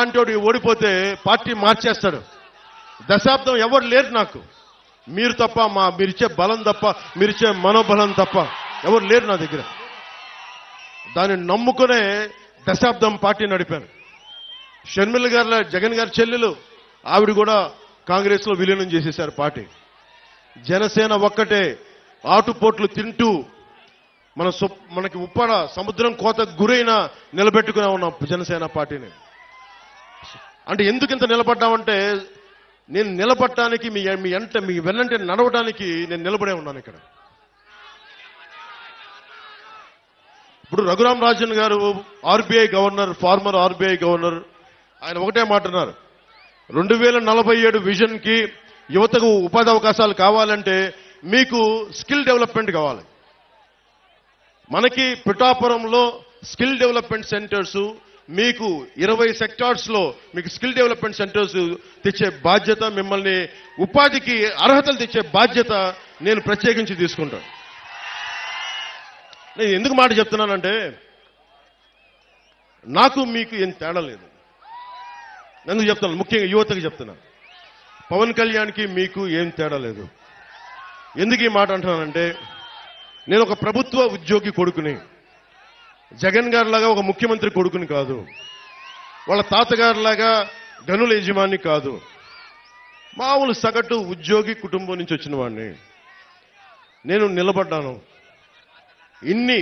అంటోడు ఓడిపోతే పార్టీ మార్చేస్తాడు. దశాబ్దం ఎవరు లేరు నాకు, మీరు తప్ప, మీరిచ్చే బలం తప్ప, మీరిచ్చే మనోబలం తప్ప ఎవరు లేరు నా దగ్గర. దాన్ని నమ్ముకునే దశాబ్దం పార్టీ నడిపాను. షర్మిల గారు, జగన్ గారి చెల్లెలు, ఆవిడ కూడా కాంగ్రెస్ లో విలీనం చేసేశారు పార్టీ. జనసేన ఒక్కటే ఆటుపోట్లు తింటూ మనకి ఉప్పాడ సముద్రం కోత గురైన నిలబెట్టుకునే ఉన్నాం జనసేన పార్టీని. అంటే ఎందుకు ఇంత నిలబడ్డామంటే, నేను నిలబడటానికి మీ వెన్నంటే నడవడానికి నేను నిలబడే ఉన్నాను ఇక్కడ. ఇప్పుడు రఘురాం రాజన్ గారు RBI governor, farmer RBI governor, ఆయన ఒకటే మాట్లాడారు, 2047 విజన్ కి యువతకు ఉపాధి అవకాశాలు కావాలంటే మీకు స్కిల్ డెవలప్మెంట్ కావాలి. మనకి పిఠాపురంలో స్కిల్ డెవలప్మెంట్ సెంటర్స్, మీకు 20 సెక్టార్స్ లో మీకు స్కిల్ డెవలప్మెంట్ సెంటర్స్ తెచ్చే బాధ్యత, మిమ్మల్ని ఉపాధికి అర్హతలు తెచ్చే బాధ్యత నేను ప్రత్యేకించి తీసుకుంటాను. నేను ఎందుకు మాట చెప్తున్నానంటే, నాకు మీకు ఏం తేడా లేదు. ఎందుకు చెప్తున్నాను, ముఖ్యంగా యువతకు చెప్తున్నాను, పవన్ కళ్యాణ్కి మీకు ఏం తేడా లేదు. ఎందుకు ఈ మాట అంటున్నానంటే, నేను ఒక ప్రభుత్వ ఉద్యోగి కొడుకుని, జగన్ గారిలాగా ఒక ముఖ్యమంత్రి కొడుకుని కాదు, వాళ్ళ తాతగారిలాగా గనుల యజమాని కాదు, మామూలు సగటు ఉద్యోగి కుటుంబం నుంచి వచ్చిన వాడిని. నేను నిలబడ్డాను. ఇన్ని